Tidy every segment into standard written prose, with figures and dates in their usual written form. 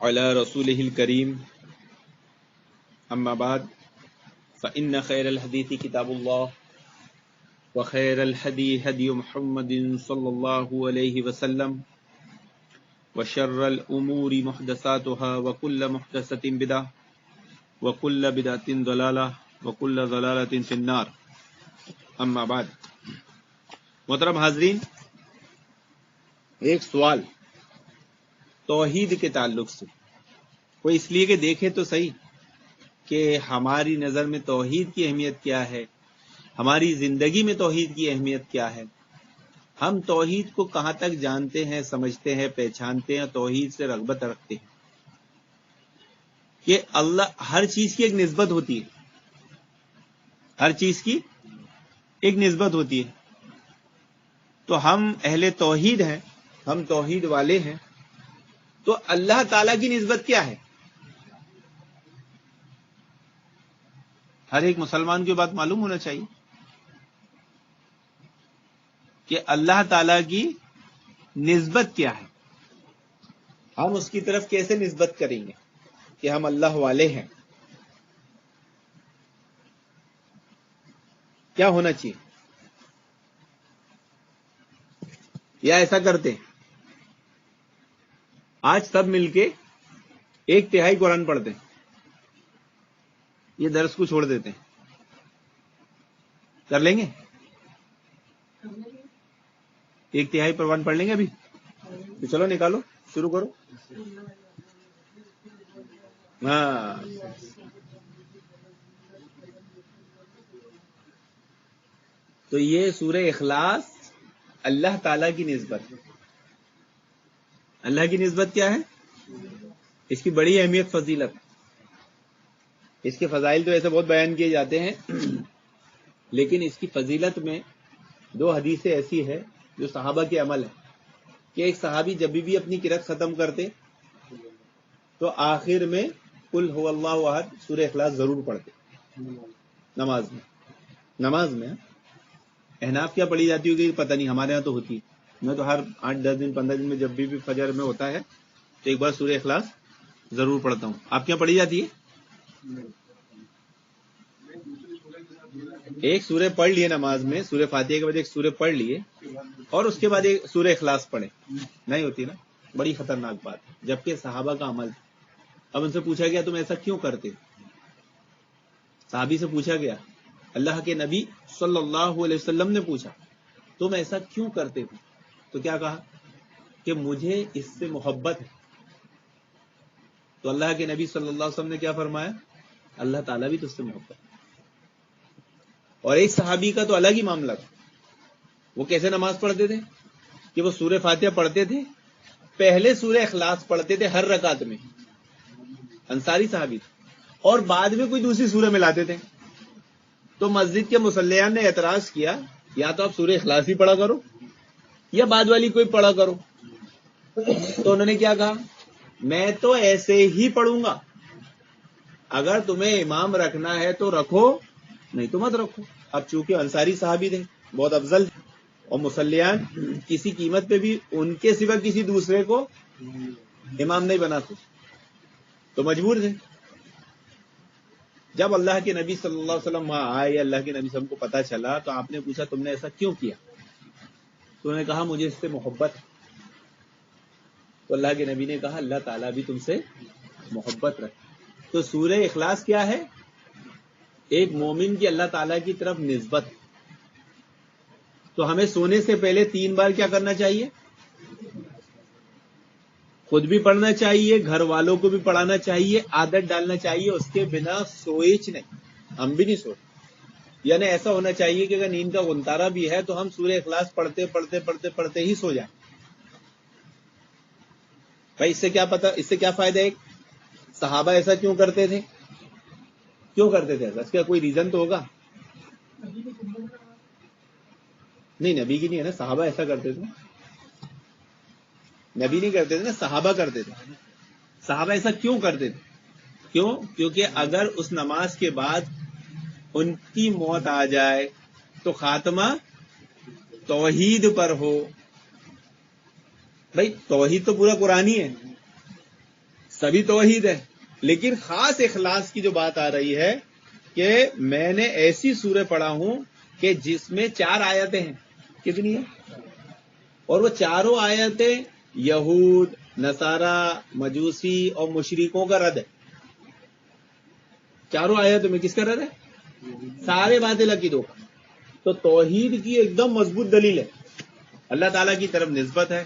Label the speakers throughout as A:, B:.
A: علی رسولہ الکریم اما بعد فإن خیر الحدیث کتاب اللہ وخیر الہدی ہدی محمد صلی اللہ علیہ وسلم وشر الامور محدثاتها وکل محدثۃ بدعہ وکل بدعۃ ضلالہ وکل ضلالۃ فی النار اما بعد۔ محترم حاضرین، ایک سوال توحید کے تعلق سے، وہ اس لیے کہ دیکھے تو صحیح کہ ہماری نظر میں توحید کی اہمیت کیا ہے، ہماری زندگی میں توحید کی اہمیت کیا ہے، ہم توحید کو کہاں تک جانتے ہیں، سمجھتے ہیں، پہچانتے ہیں، توحید سے رغبت رکھتے ہیں کہ اللہ ہر چیز کی ایک نسبت ہوتی ہے، ہر چیز کی ایک نسبت ہوتی ہے۔ تو ہم اہل توحید ہیں، ہم توحید والے ہیں، تو اللہ تعالی کی نسبت کیا ہے؟ ہر ایک مسلمان کو بات معلوم ہونا چاہیے کہ اللہ تعالی کی نسبت کیا ہے، ہم اس کی طرف کیسے نسبت کریں گے کہ ہم اللہ والے ہیں، کیا ہونا چاہیے؟ یا ایسا کرتے ہیں آج سب مل کے 1/3 قرآن پڑھتے ہیں، یہ درس کو چھوڑ دیتے ہیں، کر لیں گے؟ 1/3 قرآن پڑھ لیں گے ابھی؟ تو چلو نکالو، شروع کرو۔ ہاں، تو یہ سورہ اخلاص اللہ تعالی کی نسبت، اللہ کی نسبت کیا ہے؟ اس کی بڑی اہمیت، فضیلت، اس کے فضائل تو ایسے بہت بیان کیے جاتے ہیں، لیکن اس کی فضیلت میں 2 حدیثیں ایسی ہے جو صحابہ کے عمل ہے کہ ایک صحابی جب بھی اپنی قرأت ختم کرتے تو آخر میں قل هو اللہ احد سورہ اخلاص ضرور پڑھتے نماز میں احناف کیا پڑھی جاتی ہوگی پتہ نہیں، ہمارے ہاں تو ہوتی ہے، میں تو ہر 8-10 دن 15 دن میں جب بھی فجر میں ہوتا ہے تو ایک بار سورہ اخلاص ضرور پڑھتا ہوں۔ آپ کیا پڑھی جاتی ہے؟ ایک سورہ پڑھ لیے نماز میں، سورہ فاتحہ کے بعد ایک سورہ پڑھ لیے اور اس کے بعد ایک سورہ اخلاص پڑھے، نہیں ہوتی نا؟ بڑی خطرناک بات ہے، جبکہ صحابہ کا عمل۔ اب ان سے پوچھا گیا تم ایسا کیوں کرتے؟ صحابی سے پوچھا گیا، اللہ کے نبی صلی اللہ علیہ وسلم نے پوچھا تم ایسا کیوں کرتے تھے؟ تو کیا کہا کہ مجھے اس سے محبت ہے۔ تو اللہ کے نبی صلی اللہ علیہ وسلم نے کیا فرمایا؟ اللہ تعالیٰ بھی تو اس سے محبت ہے۔ اور ایک صحابی کا تو الگ ہی معاملہ تھا، وہ کیسے نماز پڑھتے تھے کہ وہ سورہ فاتحہ پڑھتے تھے، پہلے سورہ اخلاص پڑھتے تھے ہر رکعت میں، انصاری صحابی تھے، اور بعد میں کوئی دوسری سورہ ملاتے تھے۔ تو مسجد کے مصلیان نے اعتراض کیا، یا تو آپ سورہ اخلاص ہی پڑھا کرو یا بعد والی کوئی پڑھا کرو۔ تو انہوں نے کیا کہا، میں تو ایسے ہی پڑھوں گا، اگر تمہیں امام رکھنا ہے تو رکھو، نہیں تو مت رکھو۔ اب چونکہ انصاری صحابی تھے، بہت افضل تھے، اور مصلیان کسی قیمت پہ بھی ان کے سوا کسی دوسرے کو امام نہیں بناتے، تو مجبور تھے۔ جب اللہ کے نبی صلی اللہ علیہ وسلم وہاں آئے، اللہ کے نبی صلی اللہ علیہ وسلم کو پتا چلا تو آپ نے پوچھا تم نے ایسا کیوں کیا؟ تو انہوں نے کہا مجھے اس سے محبت ہے۔ تو اللہ کے نبی نے کہا اللہ تعالیٰ بھی تم سے محبت رکھے۔ تو سورہ اخلاص کیا ہے؟ ایک مومن کی اللہ تعالیٰ کی طرف نسبت۔ تو ہمیں سونے سے پہلے 3 بار کیا کرنا چاہیے؟ خود بھی پڑھنا چاہیے، گھر والوں کو بھی پڑھانا چاہیے، عادت ڈالنا چاہیے، اس کے بنا سوئچ نہیں، ہم بھی نہیں سوتے۔ یعنی ایسا ہونا چاہیے کہ اگر نیند کا غنطارہ بھی ہے تو ہم سورہ اخلاص پڑھتے پڑھتے پڑھتے پڑھتے ہی سو جائیں۔ بھائی اس سے کیا پتہ، اس سے کیا فائدہ ہے؟ صحابہ ایسا کیوں کرتے تھے؟ کیوں کرتے تھے ایسا؟ اس کا کوئی ریزن تو ہوگا؟ نہیں، نبی کی نہیں ہے نا، صحابہ ایسا کرتے تھے، نبی نہیں کرتے تھے نا، صحابہ کرتے تھے۔ صحابہ ایسا کیوں کرتے تھے؟ کیوں؟ کیونکہ اگر اس نماز کے بعد ان کی موت آ جائے تو خاتمہ توحید پر ہو۔ بھائی توحید تو پورا قرآن ہی ہے، سبھی توحید ہے، لیکن خاص اخلاص کی جو بات آ رہی ہے کہ میں نے ایسی سورہ پڑھا ہوں کہ جس میں 4 آیتیں ہیں. کتنی ہیں؟ اور وہ چاروں آیتیں یہود، نصارہ، مجوسی اور مشرکوں کا رد ہے. چاروں آیتوں میں کس کا رد ہے؟ سارے باطل عقیدوں کا. تو توحید کی ایک دم مضبوط دلیل ہے. اللہ تعالیٰ کی طرف نسبت ہے،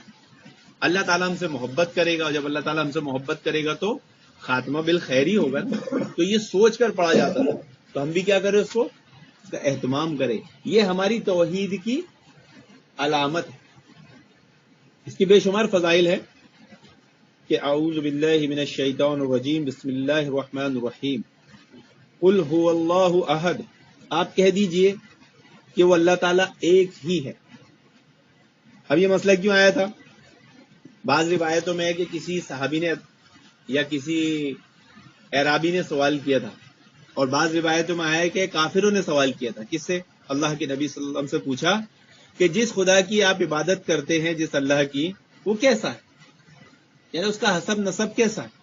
A: اللہ تعالیٰ ہم سے محبت کرے گا، اور جب اللہ تعالیٰ ہم سے محبت کرے گا تو خاتمہ بالخیر ہی ہوگا. تو یہ سوچ کر پڑھا جاتا تھا، تو ہم بھی کیا کریں، اس کا اہتمام کریں. یہ ہماری توحید کی علامت ہے. اس کی بے شمار فضائل ہے کہ اعوذ باللہ من الشیطان الرجیم، بسم اللہ الرحمن الرحیم، قل هو اللہ احد. آپ کہہ دیجئے کہ وہ اللہ تعالیٰ ایک ہی ہے. اب یہ مسئلہ کیوں آیا تھا؟ بعض روایتوں میں ہے کہ کسی صحابی نے یا کسی اعرابی نے سوال کیا تھا، اور بعض روایتوں میں آیا ہے کہ کافروں نے سوال کیا تھا. کس سے؟ اللہ کے نبی صلی اللہ علیہ وسلم سے پوچھا کہ جس خدا کی آپ عبادت کرتے ہیں، جس اللہ کی، وہ کیسا ہے؟ یعنی اس کا حسب نسب کیسا ہے؟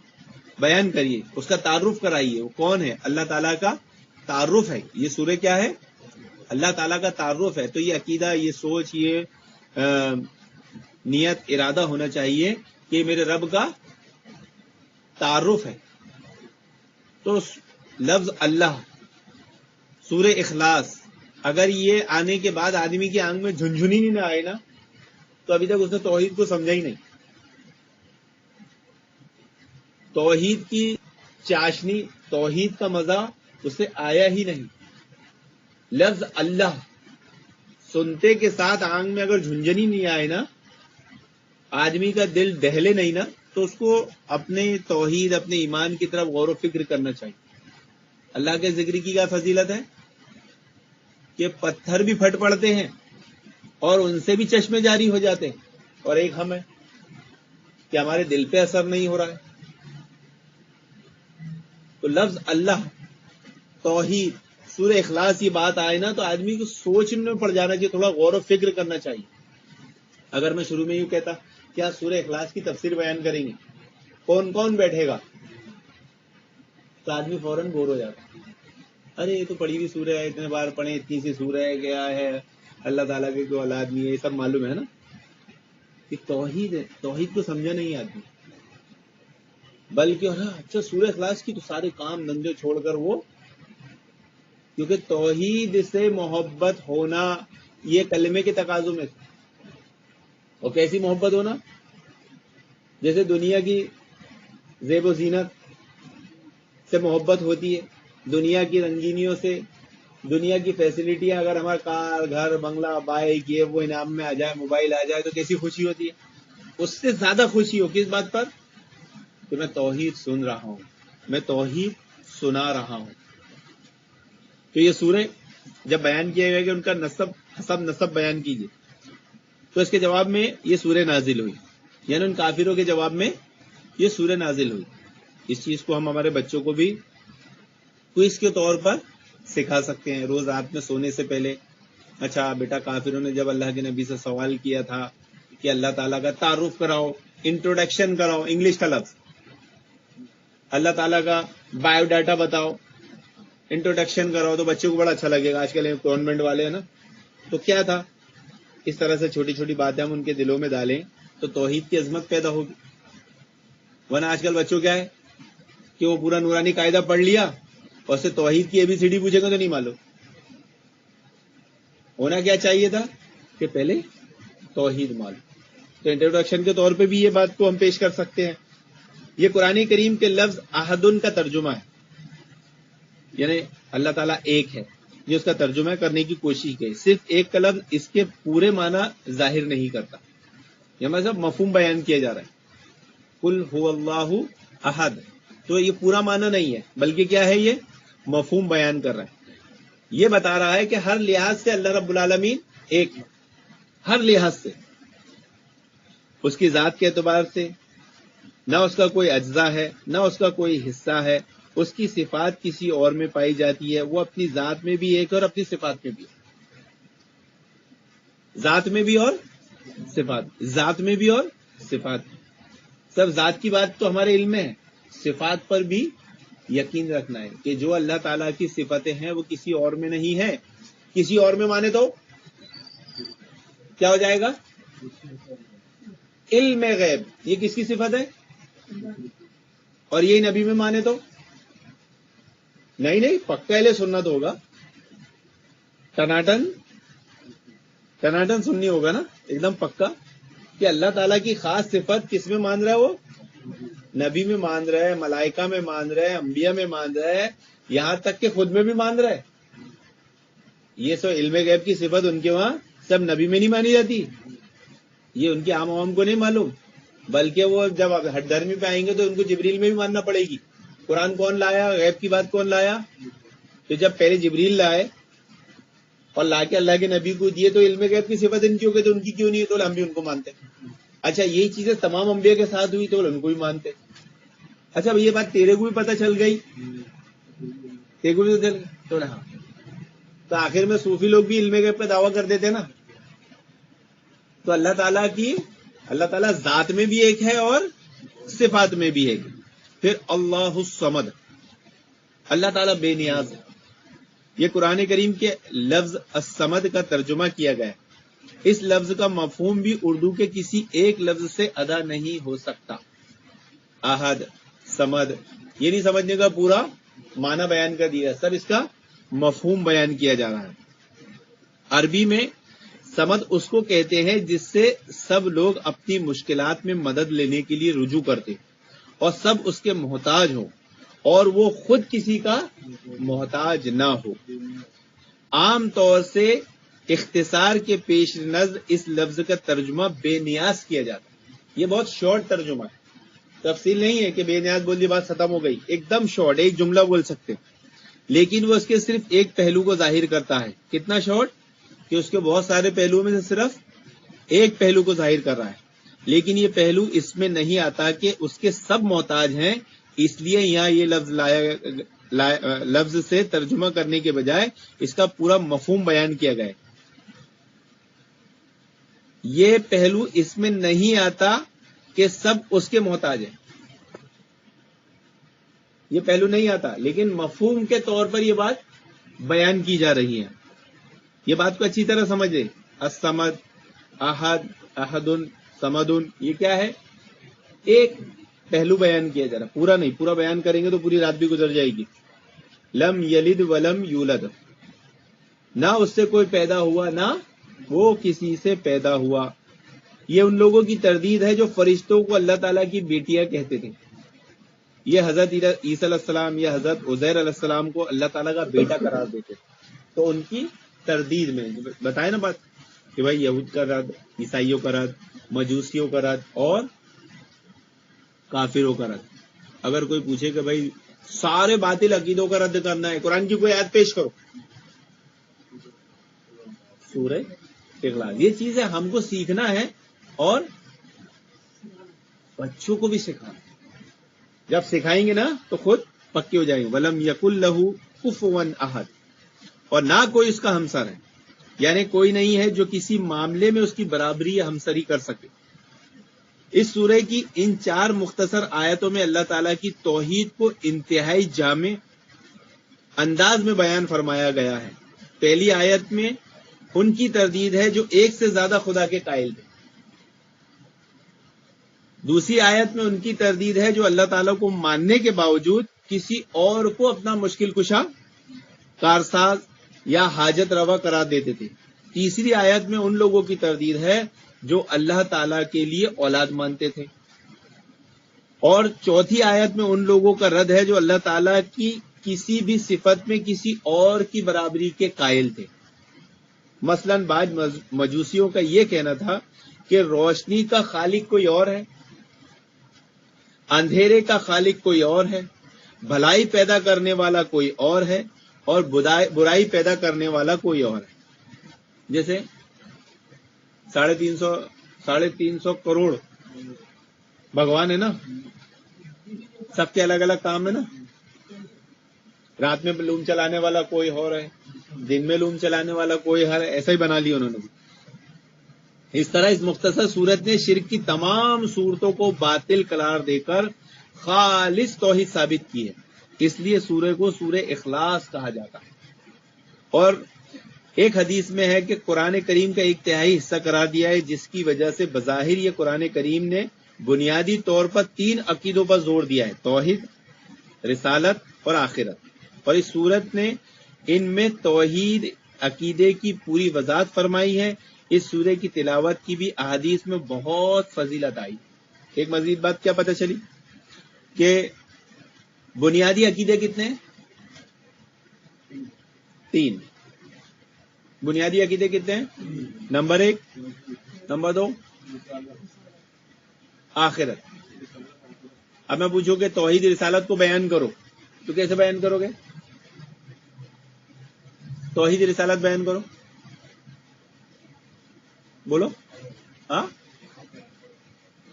A: بیان کریے، اس کا تعارف کرائیے، وہ کون ہے؟ اللہ تعالیٰ کا تعارف ہے. یہ سورہ کیا ہے؟ اللہ تعالیٰ کا تعارف ہے. تو یہ عقیدہ، یہ سوچ، یہ نیت، ارادہ ہونا چاہیے کہ میرے رب کا تعارف ہے. تو لفظ اللہ، سورہ اخلاص، اگر یہ آنے کے بعد آدمی کی آنکھ میں جھنجھنی نہیں نہ آئے نا، تو ابھی تک اس نے توحید کو سمجھا ہی نہیں. توحید کی چاشنی، توحید کا مزہ اسے آیا ہی نہیں. لفظ اللہ سنتے کے ساتھ آنکھ میں اگر جھنجھنی نہیں آئے نا، آدمی کا دل دہلے نہیں نا، تو اس کو اپنے توحید، اپنے ایمان کی طرف غور و فکر کرنا چاہیے. اللہ کے ذکر کی کیا فضیلت ہے کہ پتھر بھی پھٹ پڑتے ہیں اور ان سے بھی چشمے جاری ہو جاتے ہیں، اور ایک ہم ہے کہ ہمارے دل پہ اثر نہیں ہو رہا ہے. تو لفظ اللہ، توحید، سورہ اخلاص یہ بات آئے نا، تو آدمی کو سوچنے میں پڑ جانا چاہیے، تھوڑا غور و فکر کرنا چاہیے. اگر میں شروع میں یوں کہتا کیا سورہ اخلاص کی تفسیر بیان کریں گے، کون کون بیٹھے گا، تو آدمی فوراً بور ہو جاتا. ارے یہ تو پڑھی ہوئی سورہ ہے، اتنے بار پڑھیں، اتنی سی سورہ ہے، کیا ہے، اللہ تعالیٰ کے کوئی اولاد نہیں ہے، یہ سب معلوم ہے نا. کہ توحید ہے، توحید کو سمجھا نہیں آدمی، بلکہ اچھا سورہ اخلاص کی تو سارے کام دھندے چھوڑ کر وہ، کیونکہ توحید سے محبت ہونا یہ کلمے کے تقاضوں میں. اور کیسی محبت ہونا؟ جیسے دنیا کی زیب و زینت سے محبت ہوتی ہے، دنیا کی رنگینیوں سے، دنیا کی فیسلٹیاں، اگر ہمارا کار، گھر، بنگلہ، بائک، یہ وہ انعام میں آ جائے، موبائل آ جائے، تو کیسی خوشی ہوتی ہے. اس سے زیادہ خوشی ہو کس بات پر؟ کہ میں توحید سن رہا ہوں، میں توحید سنا رہا ہوں. تو یہ سورہ جب بیان کیا گیا کہ ان کا حسب نسب بیان کیجیے، تو اس کے جواب میں یہ سورہ نازل ہوئی. یعنی ان کافروں کے جواب میں یہ سورہ نازل ہوئی. اس چیز کو ہم ہمارے بچوں کو بھی کوئز کے طور پر سکھا سکتے ہیں. روز رات میں سونے سے پہلے، اچھا بیٹا، کافروں نے جب اللہ کے نبی سے سوال کیا تھا کہ اللہ تعالیٰ کا تعارف کراؤ، انٹروڈکشن کراؤ، انگلش کا لفظ، اللہ تعالیٰ کا بایو ڈاٹا بتاؤ، انٹروڈکشن کراؤ، تو بچوں کو بڑا اچھا لگے گا. آج کل گورنمنٹ والے ہیں نا، تو کیا تھا، اس طرح سے چھوٹی چھوٹی باتیں ہم ان کے دلوں میں ڈالیں تو توحید کی عظمت پیدا ہوگی. ورنہ آج کل بچوں کیا ہے کہ وہ پورا نورانی قاعدہ پڑھ لیا اور سے توحید کی ABCD پوچھے گا تو نہیں معلوم. ہونا کیا چاہیے تھا کہ پہلے توحید معلوم. تو انٹروڈکشن کے طور پہ بھی یہ بات کو ہم پیش کر سکتے ہیں. یہ قرآن کریم کے لفظ احدن کا ترجمہ ہے، یعنی اللہ تعالیٰ ایک ہے، یہ اس کا ترجمہ کرنے کی کوشش کی. صرف ایک کا لفظ اس کے پورے معنی ظاہر نہیں کرتا، یہ مطلب مفہوم بیان کیا جا رہا ہے. قل هو اللہ احد، تو یہ پورا معنی نہیں ہے، بلکہ کیا ہے، یہ مفہوم بیان کر رہا ہے. یہ بتا رہا ہے کہ ہر لحاظ سے اللہ رب العالمین ایک ہے، ہر لحاظ سے. اس کی ذات کے اعتبار سے نہ اس کا کوئی اجزا ہے، نہ اس کا کوئی حصہ ہے. اس کی صفات کسی اور میں پائی جاتی ہے، وہ اپنی ذات میں بھی ایک ہے اور اپنی صفات میں بھی، ذات میں بھی اور صفات، ذات میں بھی اور صفات. سب ذات کی بات تو ہمارے علم میں ہے، صفات پر بھی یقین رکھنا ہے کہ جو اللہ تعالیٰ کی صفتیں ہیں وہ کسی اور میں نہیں ہے. کسی اور میں مانے تو کیا ہو جائے گا؟ علم غیب. یہ کس کی صفت ہے؟ اور یہی نبی میں مانے تو نہیں پکا اہل سنت ہوگا. ٹناٹن سننی ہوگا نا ایک دم پکا کہ اللہ تعالیٰ کی خاص صفت کس میں مان رہا ہے؟ وہ نبی میں مان رہا ہے، ملائکہ میں مان رہا ہے، انبیاء میں مان رہا ہے، یہاں تک کہ خود میں بھی مان رہا ہے. یہ سب علم غیب کی صفت ان کے وہاں سب نبی میں نہیں مانی جاتی. یہ ان کے عام عوام کو نہیں معلوم، بلکہ وہ جب ہٹ دھرمی پہ آئیں گے تو ان کو جبریل میں بھی ماننا پڑے گی. قرآن کون لایا؟ غیب کی بات کون لایا؟ تو جب پہلے جبریل لائے اور لا کے اللہ کے نبی کو دیے تو علم غیب کی صفت ان کی ہو گئی، تو ان کی کیوں نہیں؟ تو ہم بھی ان کو مانتے. اچھا یہی چیزیں تمام انبیاء کے ساتھ ہوئی تو ان کو بھی مانتے. اچھا یہ بات تیرے کو بھی پتہ چل گئی، تیرے کو بھی تو ہاں. تو آخر میں صوفی لوگ بھی علم غیب پہ دعویٰ کر دیتے نا. تو اللہ تعالیٰ ذات میں بھی ایک ہے اور صفات میں بھی ایک. پھر اللہ الصمد، اللہ تعالیٰ بے نیاز ہے. یہ قرآن کریم کے لفظ الصمد کا ترجمہ کیا گیا ہے. اس لفظ کا مفہوم بھی اردو کے کسی ایک لفظ سے ادا نہیں ہو سکتا. احد، صمد، یہ نہیں سمجھنے کا پورا معنی بیان کر دیا، سب اس کا مفہوم بیان کیا جا رہا ہے. عربی میں صمد اس کو کہتے ہیں جس سے سب لوگ اپنی مشکلات میں مدد لینے کے لیے رجوع کرتے اور سب اس کے محتاج ہوں اور وہ خود کسی کا محتاج نہ ہو. عام طور سے اختصار کے پیش نظر اس لفظ کا ترجمہ بے نیاز کیا جاتا ہے. یہ بہت شارٹ ترجمہ ہے، تفصیل نہیں ہے کہ بے نیاز بول دی بات ختم ہو گئی. ایک دم شارٹ، ایک جملہ بول سکتے، لیکن وہ اس کے صرف ایک پہلو کو ظاہر کرتا ہے. کتنا شارٹ کہ اس کے بہت سارے پہلوؤں میں سے صرف ایک پہلو کو ظاہر کر رہا ہے. لیکن یہ پہلو اس میں نہیں آتا کہ اس کے سب محتاج ہیں، اس لیے یہاں یہ لفظ سے ترجمہ کرنے کے بجائے اس کا پورا مفہوم بیان کیا گیا. یہ پہلو اس میں نہیں آتا کہ سب اس کے محتاج ہیں، یہ پہلو نہیں آتا، لیکن مفہوم کے طور پر یہ بات بیان کی جا رہی ہے. یہ بات کو اچھی طرح سمجھے. الصمد، احد، احدن، صمدن، یہ کیا ہے؟ ایک پہلو بیان کیا جا رہا، پورا نہیں. پورا بیان کریں گے تو پوری رات بھی گزر جائے گی. لم یلد ولم یولد، نہ اس سے کوئی پیدا ہوا نہ وہ کسی سے پیدا ہوا. یہ ان لوگوں کی تردید ہے جو فرشتوں کو اللہ تعالیٰ کی بیٹیاں کہتے تھے. یہ حضرت عیسیٰ علیہ السلام یا حضرت عزیر علیہ السلام کو اللہ تعالیٰ کا بیٹا قرار دیتے. تو ان کی تردید میں بتائے نا بات کہ بھائی یہود کا رد، عیسائیوں کا رد، مجوسیوں کا رد اور کافروں کا رد. اگر کوئی پوچھے کہ بھائی سارے باطل عقیدوں کا رد کرنا ہے، قرآن کی کوئی آیت پیش کرو. سورہ اخلاص. یہ چیزیں ہم کو سیکھنا ہے اور بچوں کو بھی سکھانا. جب سکھائیں گے نا تو خود پکے ہو جائیں گے. ولم یکن لہ کفوا احد، اور نہ کوئی اس کا ہمسر ہے، یعنی کوئی نہیں ہے جو کسی معاملے میں اس کی برابری یا ہمسری کر سکے. اس سورہ کی ان 4 مختصر آیتوں میں اللہ تعالیٰ کی توحید کو انتہائی جامع انداز میں بیان فرمایا گیا ہے. پہلی آیت میں ان کی تردید ہے جو ایک سے زیادہ خدا کے قائل ہیں. دوسری آیت میں ان کی تردید ہے جو اللہ تعالیٰ کو ماننے کے باوجود کسی اور کو اپنا مشکل کشا، کارساز یا حاجت روا قرار دیتے تھے. تیسری آیت میں ان لوگوں کی تردید ہے جو اللہ تعالیٰ کے لیے اولاد مانتے تھے. اور چوتھی آیت میں ان لوگوں کا رد ہے جو اللہ تعالیٰ کی کسی بھی صفت میں کسی اور کی برابری کے قائل تھے. مثلا بعض مجوسیوں کا یہ کہنا تھا کہ روشنی کا خالق کوئی اور ہے، اندھیرے کا خالق کوئی اور ہے، بھلائی پیدا کرنے والا کوئی اور ہے اور برائی پیدا کرنے والا کوئی اور ہے. جیسے 350 کروڑ بھگوان ہے نا، سب کے الگ الگ کام ہے نا. رات میں لوم چلانے والا کوئی اور ہے، دن میں لوم چلانے والا کوئی ہے، ایسا ہی بنا لیا انہوں نے. اس طرح اس مختصر صورت نے شرک کی تمام صورتوں کو باطل قرار دے کر خالص توحید ثابت کی ہے، اس لیے سورہ کو سورہ اخلاص کہا جاتا ہے۔ اور ایک حدیث میں ہے کہ قرآن کریم کا ایک تہائی حصہ قرار دیا ہے، جس کی وجہ سے بظاہر یہ قرآن کریم نے بنیادی طور پر 3 عقیدوں پر زور دیا ہے، توحید، رسالت اور آخرت، اور اس سورت نے ان میں توحید عقیدے کی پوری وضاحت فرمائی ہے۔ اس سورہ کی تلاوت کی بھی احادیث میں بہت فضیلت آئی۔ ایک مزید بات کیا پتہ چلی کہ بنیادی عقیدے کتنے ہیں؟ 3 بنیادی عقیدے کتنے ہیں؟ نمبر 1، نمبر 2 آخرت۔ اب میں پوچھوں کہ توحید رسالت کو بیان کرو تو کیسے بیان کرو گے؟ توحید رسالت بیان کرو، بولو ہاں،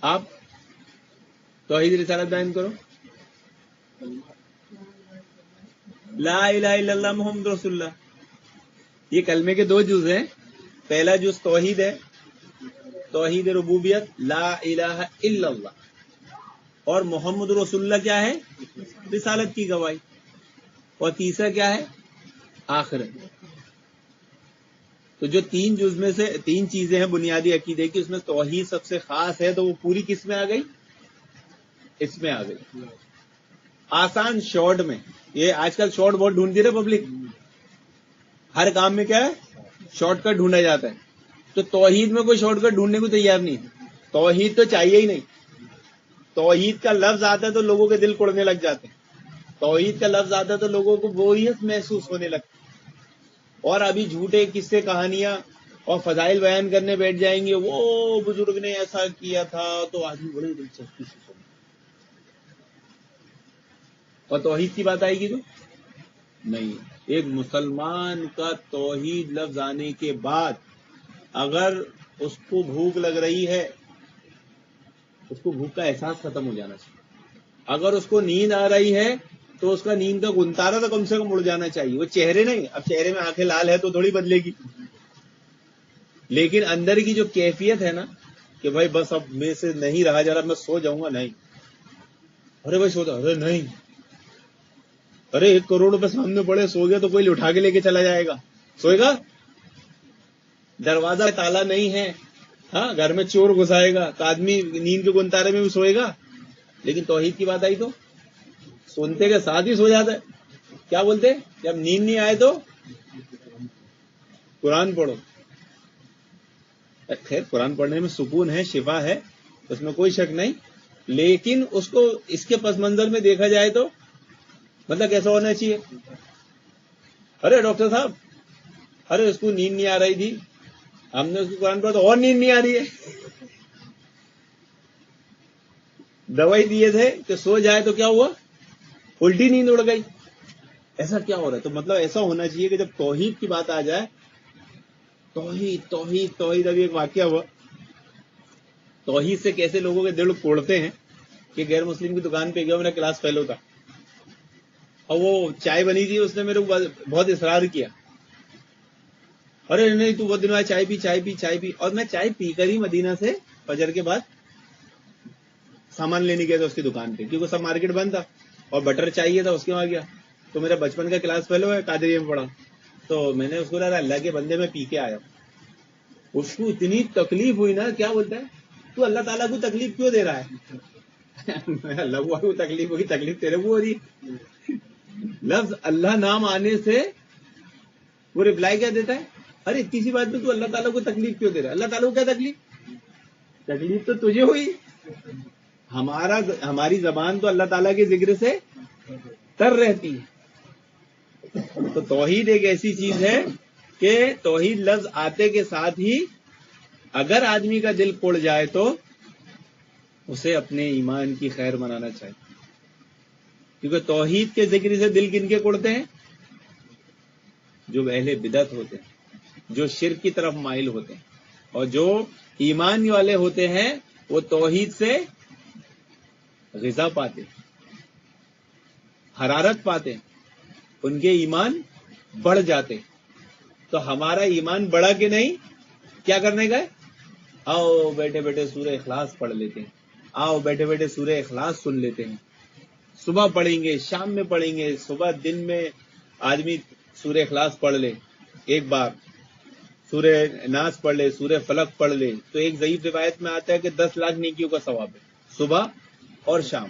A: آپ توحید رسالت بیان کرو۔ لا الہ الا اللہ محمد رسول اللہ، یہ کلمے کے 2 جز ہیں۔ پہلا جز توحید ہے، توحید ربوبیت، لا الہ الا اللہ، اور محمد رسول اللہ کیا ہے؟ رسالت کی گواہی، اور تیسرا کیا ہے؟ آخرت۔ تو جو 3 جز میں سے 3 چیزیں ہیں بنیادی عقیدے کی، اس میں توحید سب سے خاص ہے، تو وہ پوری کس میں آ گئی؟ اس میں آ گئی۔ آسان شارٹ میں، یہ آج کل شارٹ بہت ڈھونڈتی ہے پبلک، ہر کام میں کیا ہے؟ شارٹ کٹ ڈھونڈا جاتا ہے۔ تو توحید میں کوئی شارٹ کٹ ڈھونڈنے کو تیار نہیں، توحید تو چاہیے ہی نہیں۔ توحید کا لفظ آتا ہے تو لوگوں کے دل کوڑنے لگ جاتے ہیں، توحید کا لفظ آتا ہے تو لوگوں کو بوریت محسوس ہونے لگتی، اور ابھی جھوٹے قصے کہانیاں اور فضائل بیان کرنے بیٹھ جائیں گے، وہ بزرگ نے ایسا کیا تھا، تو آدمی بڑی دلچسپی سے سنے، اور توحید کی بات آئے گی تو نہیں۔ ایک مسلمان کا توحید لفظ آنے کے بعد اگر اس کو بھوک لگ رہی ہے، اس کو بھوک کا احساس ختم ہو جانا چاہیے۔ اگر اس کو نیند آ رہی ہے تو اس کا نیند کا گنتارا تو کم سے کم اڑ جانا چاہیے، وہ چہرے نہیں، اب چہرے میں آنکھیں لال ہے تو تھوڑی بدلے گی، لیکن اندر کی جو کیفیت ہے نا کہ بھائی بس اب میں سے نہیں رہا جا رہا، میں سو جاؤں گا، نہیں، ارے بھائی سو جا، ارے نہیں، ارے 1 کروڑ روپے سامنے پڑے، سو گیا تو کوئی اٹھا کے لے کے چلا جائے گا، سوئے گا؟ دروازہ تالا نہیں ہے، ہاں گھر میں چور گھسائے گا تو آدمی نیند کے گنتارے میں بھی سوئے گا، لیکن توحید کی بات آئی تو سنتے کے ساتھ ہی سو جاتا ہے۔ کیا بولتے؟ جب نیند نہیں آئے تو قرآن پڑھو۔ خیر قرآن پڑھنے میں سکون ہے، شفا ہے، اس میں کوئی شک نہیں، لیکن اس کو اس کے پس منظر میں دیکھا جائے تو مطلب کیسا ہونا چاہیے؟ ارے ڈاکٹر صاحب، ارے اس کو نیند نہیں آ رہی تھی، ہم نے اس کو قرآن پڑھا تو اور نیند نہیں آ رہی ہے، دوائی دیے تھے کہ سو جائے تو کیا ہوا؟ الٹی نیند اڑ گئی۔ ایسا کیا ہو رہا ہے؟ تو مطلب ایسا ہونا چاہیے کہ جب توحید کی بات آ جائے، توحید توحید توحید۔ ابھی ایک واقعہ ہوا، توحید سے کیسے لوگوں کے دل کوڑتے ہیں کہ غیر مسلم کی دکان پہ گیا، میرا کلاس فیلو تھا، اور وہ چائے بنی تھی، اس نے میرے کو بہت اصرار کیا، ارے نہیں تو بہت دن بعد چائے پی چائے پی چائے پی، اور میں چائے پی کر ہی مدینہ سے فجر کے بعد سامان لینے گیا تھا اس کی دکان پہ، کیونکہ سب مارکیٹ بند تھا، اور بٹر چاہیے تھا، اس کے وہاں گیا، تو میرا بچپن کا کلاس فیلو ہے، قادریہ میں پڑھا، تو میں نے اس کو کہا اللہ کے بندے میں پی کے آیا ہوں۔ اس کو اتنی تکلیف ہوئی نا، کیا بولتا ہے تو اللہ تعالیٰ کو تکلیف کیوں دے رہا ہے؟ اللہ کو تکلیف ہوگی، تکلیف تیرے کو ہو رہی ہے۔ لفظ اللہ نام آنے سے وہ رپلائی کیا دیتا ہے؟ ارے اتنی سی بات میں تو اللہ تعالیٰ کو تکلیف کیوں دے رہا ہے؟ اللہ تعالیٰ کو کیا تکلیف؟ تکلیف تو تجھے ہوئی، ہماری زبان تو اللہ تعالیٰ کے ذکر سے تر رہتی ہے۔ تو توحید ایک ایسی چیز ہے کہ توحید لفظ آتے کے ساتھ ہی اگر آدمی کا دل کوڑ جائے تو اسے اپنے ایمان کی خیر منانا چاہیے، کیونکہ توحید کے ذکر سے دل کن کے کوڑتے ہیں؟ جو اہل بدعت ہوتے ہیں، جو شرک کی طرف مائل ہوتے ہیں، اور جو ایمان والے ہوتے ہیں وہ توحید سے غذا پاتے، حرارت پاتے، ان کے ایمان بڑھ جاتے۔ تو ہمارا ایمان بڑھا کہ نہیں؟ کیا کرنے کا ہے؟ آؤ بیٹھے بیٹھے سورہ اخلاص پڑھ لیتے ہیں، آؤ بیٹھے بیٹھے سورہ اخلاص سن لیتے ہیں، صبح پڑھیں گے، شام میں پڑھیں گے، صبح دن میں آدمی سورہ اخلاص پڑھ لے ایک بار، سورہ ناس پڑھ لے، سورہ فلق پڑھ لے، تو ایک ضعیف روایت میں آتا ہے کہ 10 لاکھ نیکیوں کا ثواب ہے صبح اور شام۔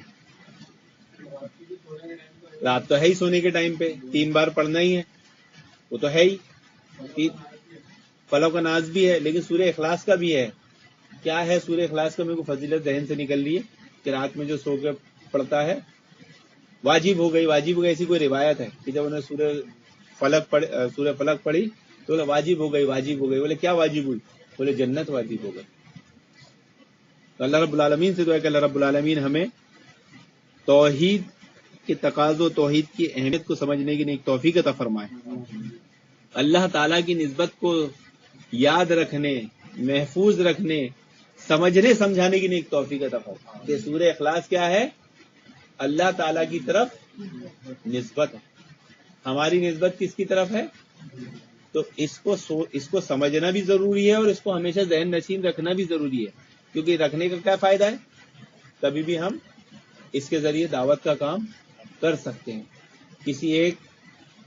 A: رات تو ہے ہی سونے کے ٹائم پہ 3 بار پڑھنا ہی ہے، وہ تو ہے ہی، فلق و ناس بھی ہے، لیکن سورہ اخلاص کا بھی ہے۔ کیا ہے سورہ اخلاص کا؟ میرے کو فضیلت ذہن سے نکل رہی ہے کہ رات میں جو سو کے پڑھتا ہے واجب ہو گئی ایسی کوئی روایت ہے کہ جب انہوں نے سورہ فلق پڑھی تو بولے واجب ہو گئی۔ بولے کیا واجب ہوئی؟ بولے جنت واجب ہو گئی۔ تو اللہ رب العالمین سے دعا ہے کہ اللہ رب العالمین ہمیں توحید کے تقاضوں، توحید کی اہمیت کو سمجھنے کی نیک توفیق عطا فرمائے۔ اللہ تعالیٰ کی نسبت کو یاد رکھنے، محفوظ رکھنے، سمجھنے سمجھانے کی نیک توفیق عطا فرمائے کہ سورہ اخلاص کیا ہے؟ اللہ تعالیٰ کی طرف نسبت ہے۔ ہماری نسبت کس کی طرف ہے؟ تو اس کو سمجھنا بھی ضروری ہے اور اس کو ہمیشہ ذہن نشین رکھنا بھی ضروری ہے، کیونکہ رکھنے کا کیا فائدہ ہے؟ کبھی بھی ہم اس کے ذریعے دعوت کا کام کر سکتے ہیں۔ کسی ایک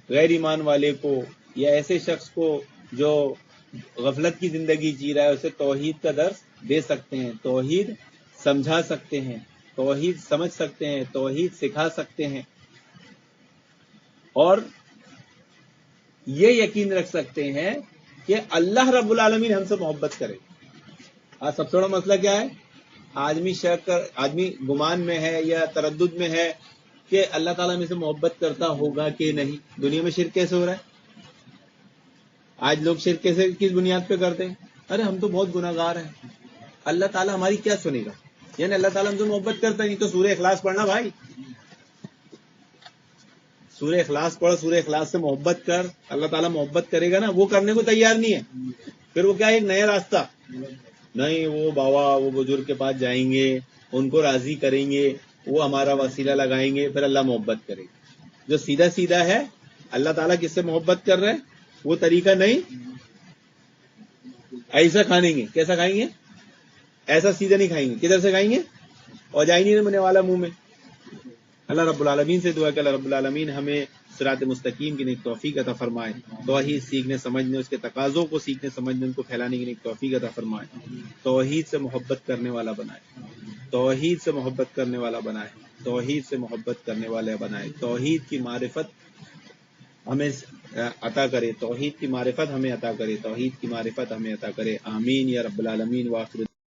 A: غیر ایمان والے کو یا ایسے شخص کو جو غفلت کی زندگی جی رہا ہے اسے توحید کا درس دے سکتے ہیں، توحید سمجھا سکتے ہیں، توحید سمجھ سکتے ہیں، توحید سکھا سکتے ہیں، اور یہ یقین رکھ سکتے ہیں کہ اللہ رب العالمین ہم سے محبت کرے۔ آج سب سے بڑا مسئلہ کیا ہے؟ آدمی گمان میں ہے یا تردد میں ہے کہ اللہ تعالیٰ میں سے محبت کرتا ہوگا کہ نہیں۔ دنیا میں شرک کیسے ہو رہا ہے؟ آج لوگ شرک کس بنیاد پہ کرتے ہیں؟ ارے ہم تو بہت گناہ گار ہیں، اللہ تعالیٰ ہماری کیا سنے گا؟ یعنی اللہ تعالیٰ ہم سے محبت کرتا نہیں تو سورہ اخلاص پڑھنا بھائی، سورہ اخلاص پڑھ، سورہ اخلاص سے محبت کر، اللہ تعالیٰ محبت کرے گا نا۔ وہ کرنے کو تیار نہیں ہے، پھر وہ کیا ہے؟ ایک نیا راستہ، نہیں وہ بابا وہ بزرگ کے پاس جائیں گے، ان کو راضی کریں گے، وہ ہمارا وسیلہ لگائیں گے، پھر اللہ محبت کرے گا۔ جو سیدھا سیدھا ہے اللہ تعالیٰ کس سے محبت کر رہے ہیں وہ طریقہ نہیں، ایسا کھائیں گے۔ کیسا کھائیں گے؟ ایسا سیدھا نہیں کھائیں گے، کدھر سے کھائیں گے؟ اور جائیں نہیں بننے والا منہ میں۔ اللہ رب العالمین سے دعا کہ اللہ رب العالمین ہمیں صراط مستقیم کی نیک توفیق عطا فرمائے، توحید سیکھنے سمجھنے، اس کے تقاضوں کو سیکھنے سمجھنے، ان کو پھیلانے کی نیک توفیق عطا فرمائے، توحید سے محبت کرنے والا بنائے، توحید سے محبت کرنے والا بنائے، توحید سے محبت کرنے والے بنائے، توحید کی معرفت ہمیں عطا کرے، توحید کی معرفت ہمیں عطا کرے، توحید کی معرفت ہمیں عطا کرے، آمین یا رب العالمین۔ وآخر